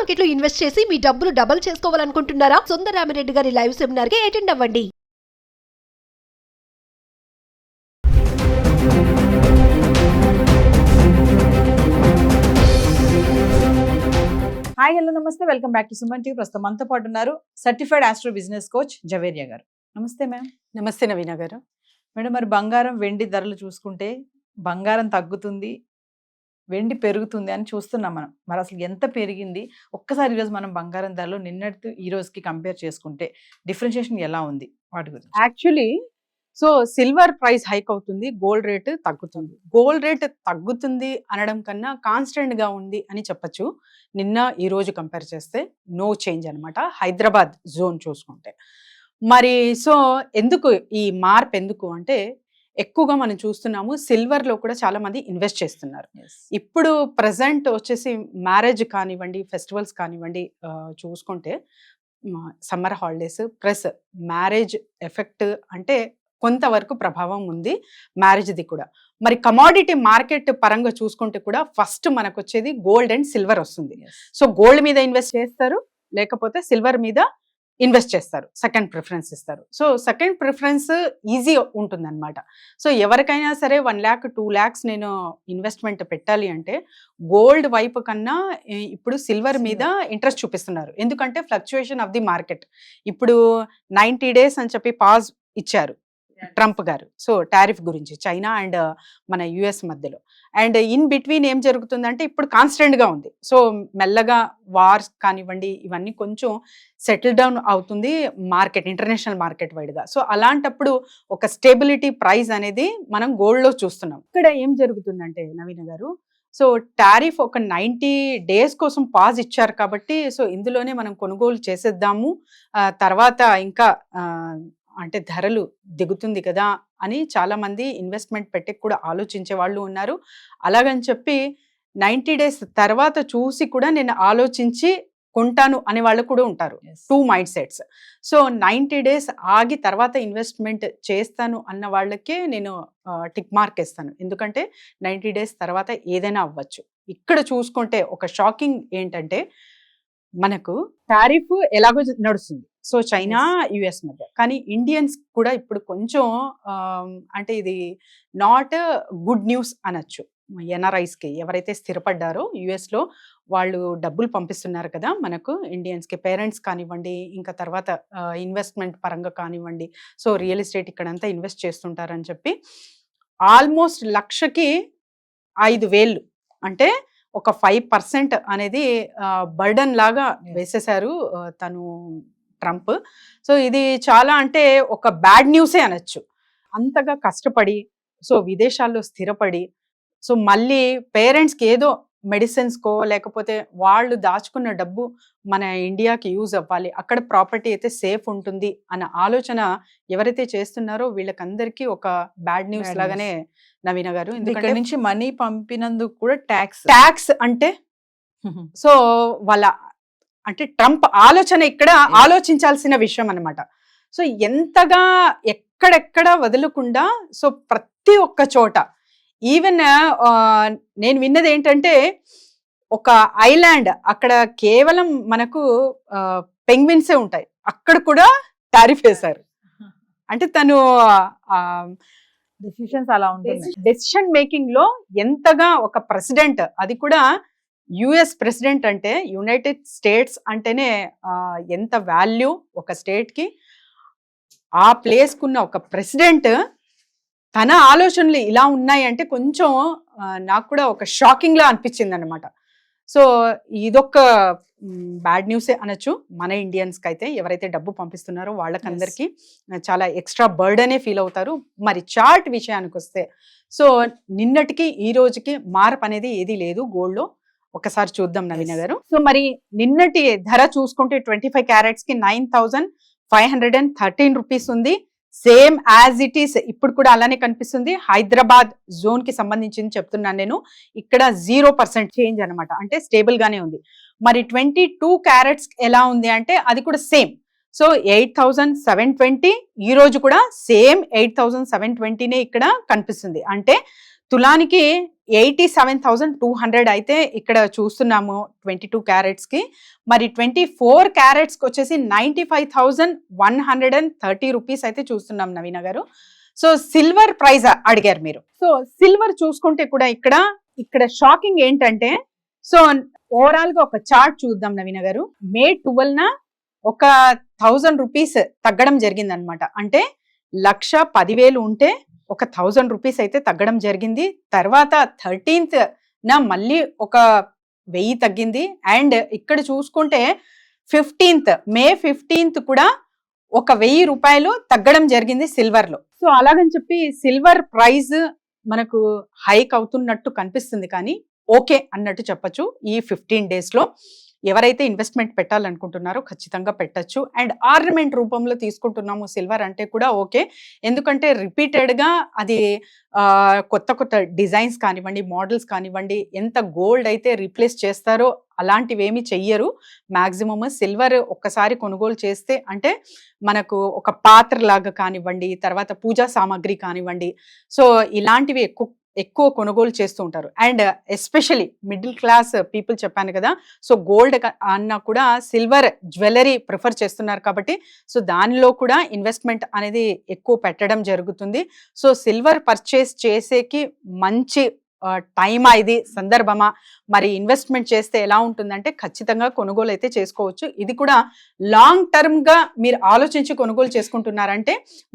Market లో invest చేసి మీ డబ్బులు డబుల్ చేసుకోవాలనుకుంటున్నారా? సుందరరామిరెడ్డి గారి లైవ్ సెమినార్ కి అటెండ్ అవ్వండి. హాయ్ హలో నమస్తే, welcome back to Suman TV. ప్రస్తుతం మనతో పాటు ఉన్నారు certified astro business coach Javeria గారు. నమస్తే మ్యామ్. నమస్తే నవీన గారు. మేడం, మరి బంగారం వెండి ధరలు చూసుకుంటే బంగారం తగ్గుతుంది, వెండి పెరుగుతుంది అని చూస్తున్నాం మనం. మరి అసలు ఎంత పెరిగింది? ఒక్కసారి ఈరోజు మనం బంగారం ధరలు నిన్నటి ఈ రోజుకి కంపేర్ చేసుకుంటే డిఫరెన్షియేషన్ ఎలా ఉంది వాటి గురించి? యాక్చువల్లీ సిల్వర్ ప్రైస్ హైక్ అవుతుంది, గోల్డ్ రేట్ తగ్గుతుంది. గోల్డ్ రేట్ తగ్గుతుంది అనడం కన్నా కాన్స్టెంట్ గా ఉంది అని చెప్పచ్చు. నిన్న ఈ రోజు కంపేర్ చేస్తే నో చేంజ్ అనమాట, హైదరాబాద్ జోన్ చూసుకుంటే. మరి ఎందుకు ఈ మార్పు ఎందుకు అంటే, ఎక్కువగా మనం చూస్తున్నాము సిల్వర్ లో కూడా చాలా మంది ఇన్వెస్ట్ చేస్తున్నారు. ఇప్పుడు ప్రజెంట్ వచ్చేసి మ్యారేజ్ కానివ్వండి, ఫెస్టివల్స్ కానివ్వండి, చూసుకుంటే summer holidays plus marriage effect అంటే కొంతవరకు ప్రభావం ఉంది మ్యారేజ్ది కూడా. మరి కమోడిటీ మార్కెట్ పరంగా చూసుకుంటే కూడా ఫస్ట్ మనకు వచ్చేది గోల్డ్ అండ్ సిల్వర్ వస్తుంది. గోల్డ్ మీద ఇన్వెస్ట్ చేస్తారు, లేకపోతే సిల్వర్ మీద ఇన్వెస్ట్ చేస్తారు, సెకండ్ ప్రిఫరెన్స్ ఇస్తారు. సెకండ్ ప్రిఫరెన్స్ ఈజీ ఉంటుంది అనమాట. ఎవరికైనా సరే 1 lakh 2 lakhs నేను ఇన్వెస్ట్మెంట్ పెట్టాలి అంటే గోల్డ్ వైపు కన్నా ఇప్పుడు సిల్వర్ మీద ఇంట్రెస్ట్ చూపిస్తున్నారు. ఎందుకంటే ఫ్లక్చుయేషన్ ఆఫ్ ది మార్కెట్. ఇప్పుడు 90 days అని చెప్పి పాజ్ ఇచ్చారు ట్రంప్ గారు. టారిఫ్ గురించి చైనా అండ్ మన యుఎస్ మధ్యలో. అండ్ ఇన్ బిట్వీన్ ఏం జరుగుతుందంటే ఇప్పుడు కాన్స్టెంట్ గా ఉంది. మెల్లగా వార్స్ కానివ్వండి ఇవన్నీ కొంచెం సెటిల్ డౌన్ అవుతుంది మార్కెట్, ఇంటర్నేషనల్ మార్కెట్ వైడ్ గా. అలాంటప్పుడు ఒక స్టేబిలిటీ ప్రైస్ అనేది మనం గోల్డ్ లో చూస్తున్నాం. ఇక్కడ ఏం జరుగుతుందంటే నవీన గారు, టారిఫ్ ఒక 90 days కోసం పాజ్ ఇచ్చారు కాబట్టి ఇందులోనే మనం కొనుగోలు చేసేద్దాము, తర్వాత ఇంకా అంటే ధరలు దిగుతుంది కదా అని చాలా మంది ఇన్వెస్ట్మెంట్ పెట్టి కూడా ఆలోచించే వాళ్ళు ఉన్నారు. అలాగని చెప్పి 90 days తర్వాత చూసి కూడా నేను ఆలోచించి కొంటాను అనే వాళ్ళు కూడా ఉంటారు. 2 మైండ్ సెట్స్. 90 days ఆగి తర్వాత ఇన్వెస్ట్మెంట్ చేస్తాను అన్న వాళ్ళకే నేను టిక్ మార్క్ ఇస్తాను. ఎందుకంటే 90 days తర్వాత ఏదైనా అవ్వచ్చు. ఇక్కడ చూసుకుంటే ఒక షాకింగ్ ఏంటంటే, మనకు టారిఫ్ ఎలాగో నడుస్తుంది చైనా యుఎస్ మధ్య, కానీ ఇండియన్స్ కూడా ఇప్పుడు కొంచెం అంటే ఇది నాట్ గుడ్ న్యూస్ అనొచ్చు. ఎన్ఆర్ఐస్ కి ఎవరైతే స్థిరపడ్డారో యుఎస్ లో వాళ్ళు డబ్బులు పంపిస్తున్నారు కదా మనకు ఇండియన్స్ కి, పేరెంట్స్ కానివ్వండి, ఇంకా తర్వాత ఇన్వెస్ట్మెంట్ పరంగా కానివ్వండి, రియల్ ఎస్టేట్ ఇక్కడంతా ఇన్వెస్ట్ చేస్తుంటారని చెప్పి ఆల్మోస్ట్ 1,05,000 అంటే ఒక 5% అనేది బర్డన్ లాగా వేసేశారు తను ట్రంప్. ఇది చాలా అంటే ఒక బ్యాడ్ న్యూసే అనొచ్చు. అంతగా కష్టపడి విదేశాల్లో స్థిరపడి మళ్ళీ పేరెంట్స్కి ఏదో మెడిసిన్స్కో లేకపోతే వాళ్ళు దాచుకున్న డబ్బు మన ఇండియాకి యూజ్ అవ్వాలి, అక్కడ ప్రాపర్టీ అయితే సేఫ్ ఉంటుంది అన్న ఆలోచన ఎవరైతే చేస్తున్నారో వీళ్ళకందరికీ ఒక బ్యాడ్ న్యూస్ లాగానే నవీన గారు. ఇక్కడ నుంచి మనీ పంపినందుకు కూడా ట్యాక్స్ అంటే వాళ్ళ అంటే ట్రంప్ ఆలోచన ఇక్కడ ఆలోచించాల్సిన విషయం అనమాట. ఎంతగా ఎక్కడెక్కడ వదలకుండా ప్రతి ఒక్క చోట, ఈవెన్ నేను విన్నది ఏంటంటే ఒక ఐలాండ్ అక్కడ కేవలం మనకు పెంగ్విన్సే ఉంటాయి, అక్కడ కూడా టారిఫ్ వేశారు. అంటే తను డెసిషన్స్ అలా ఉంటుంది. డెసిషన్ మేకింగ్ లో ఎంతగా ఒక ప్రెసిడెంట్, అది కూడా యుఎస్ ప్రెసిడెంట్ అంటే యునైటెడ్ స్టేట్స్ అంటేనే ఎంత వాల్యూ ఒక స్టేట్ కి, ఆ ప్లేస్ కున్న ఒక ప్రెసిడెంట్ తన ఆలోచనలు ఇలా ఉన్నాయి అంటే కొంచెం నాకు కూడా ఒక షాకింగ్ లా అనిపించింది అనమాట. ఇదొక బ్యాడ్ న్యూసే అనొచ్చు మన ఇండియన్స్ కి. అయితే ఎవరైతే డబ్బు పంపిస్తున్నారో వాళ్ళకందరికీ చాలా ఎక్స్ట్రా బర్డనే ఫీల్ అవుతారు. మరి చార్ట్ విషయానికి వస్తే నిన్నటికి ఈ రోజుకి మార్పు అనేది ఏది లేదు గోల్డ్ లో. ఒకసారి చూద్దాం నవీన గారు. మరి నిన్నటి ధర చూసుకుంటే 25 carats కి 9,513 రూపీస్ ఉంది. సేమ్ యాజ్ ఇట్ ఈస్ ఇప్పుడు కూడా అలానే కనిపిస్తుంది. హైదరాబాద్ జోన్ కి సంబంధించింది చెప్తున్నాను నేను. ఇక్కడ 0% చేంజ్ అనమాట, అంటే స్టేబుల్ గానే ఉంది. మరి 22 carats ఎలా ఉంది అంటే అది కూడా సేమ్. 8,720 ఈ రోజు కూడా సేమ్ 8,720నే ఇక్కడ కనిపిస్తుంది. అంటే తులానికి 87,200 అయితే ఇక్కడ చూస్తున్నాము 22 క్యారెట్స్కి. మరి 24 క్యారెట్స్కి వచ్చేసి 95,130 రూపీస్ అయితే చూస్తున్నాం నవీన గారు. సో సిల్వర్ ప్రైస్ అడిగారు మీరు. సో సిల్వర్ చూసుకుంటే కూడా ఇక్కడ షాకింగ్ ఏంటంటే, సో ఓవరాల్ గా ఒక చార్ట్ చూద్దాం నవీన గారు. మే 12న ఒక 1000 రూపీస్ తగ్గడం జరిగింది అనమాట. అంటే 1,10,000 ఉంటే ఒక 1000 రూపీస్ అయితే తగ్గడం జరిగింది. తర్వాత 13th మళ్ళీ ఒక 1000 తగ్గింది. అండ్ ఇక్కడ చూసుకుంటే మే 15th కూడా ఒక 1000 రూపాయలు తగ్గడం జరిగింది సిల్వర్ లో. సో అలాగని చెప్పి సిల్వర్ ప్రైస్ మనకు హైక్ అవుతున్నట్టు కనిపిస్తుంది, కానీ ఓకే అన్నట్టు చెప్పచ్చు. ఈ 15 days లో ఎవరైతే ఇన్వెస్ట్మెంట్ పెట్టాలనుకుంటున్నారో ఖచ్చితంగా పెట్టచ్చు. అండ్ ఆర్నమెంట్ రూపంలో తీసుకుంటున్నాము సిల్వర్ అంటే కూడా ఓకే. ఎందుకంటే రిపీటెడ్గా అది కొత్త కొత్త డిజైన్స్ కానివ్వండి, మోడల్స్ కానివ్వండి, ఎంత గోల్డ్ అయితే రీప్లేస్ చేస్తారో అలాంటివి ఏమి చెయ్యరు. మ్యాక్సిమమ్ సిల్వర్ ఒక్కసారి కొనుగోలు చేస్తే అంటే మనకు ఒక పాత్ర లాగా కానివ్వండి, తర్వాత పూజా సామాగ్రి కానివ్వండి, సో ఇలాంటివి ఎక్కువ కొనుగోలు చేస్తూ ఉంటారు. And especially middle class people చెప్పాను కదా, సో గోల్డ్ అన్నా కూడా సిల్వర్ జ్యువెలరీ ప్రిఫర్ చేస్తున్నారు కాబట్టి సో దానిలో కూడా ఇన్వెస్ట్మెంట్ అనేది ఎక్కువ పెట్టడం జరుగుతుంది. సో సిల్వర్ పర్చేస్ చేసేకి మంచి టైమా, ఇది సందర్భమా, మరి ఇన్వెస్ట్మెంట్ చేస్తే ఎలా ఉంటుందంటే ఖచ్చితంగా కొనుగోలు అయితే చేసుకోవచ్చు. ఇది కూడా లాంగ్ టర్మ్గా మీరు ఆలోచించి కొనుగోలు చేసుకుంటున్నారంటే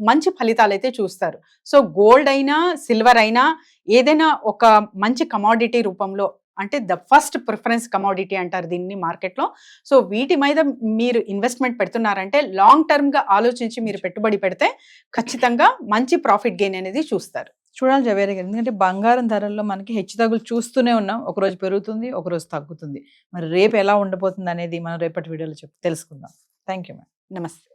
మంచి ఫలితాలు అయితే చూస్తారు. సో గోల్డ్ అయినా సిల్వర్ అయినా ఏదైనా ఒక మంచి కమోడిటీ రూపంలో, అంటే ద ఫస్ట్ ప్రిఫరెన్స్ కమోడిటీ అంటారు దీన్ని మార్కెట్లో. సో వీటి మీద మీరు ఇన్వెస్ట్మెంట్ పెడుతున్నారంటే లాంగ్ టర్మ్గా ఆలోచించి మీరు పెట్టుబడి పెడితే ఖచ్చితంగా మంచి ప్రాఫిట్ గెయిన్ అనేది చూస్తారు. చూడాలి జవేరి గారు, ఎందుకంటే బంగారం ధరల్లో మనకి హెచ్చుతగ్గులు చూస్తూనే ఉన్నాం. ఒకరోజు పెరుగుతుంది, ఒకరోజు తగ్గుతుంది. మరి రేపు ఎలా ఉండబోతుంది అనేది మనం రేపటి వీడియోలో తెలుసుకుందాం. Thank you ma'am. నమస్తే.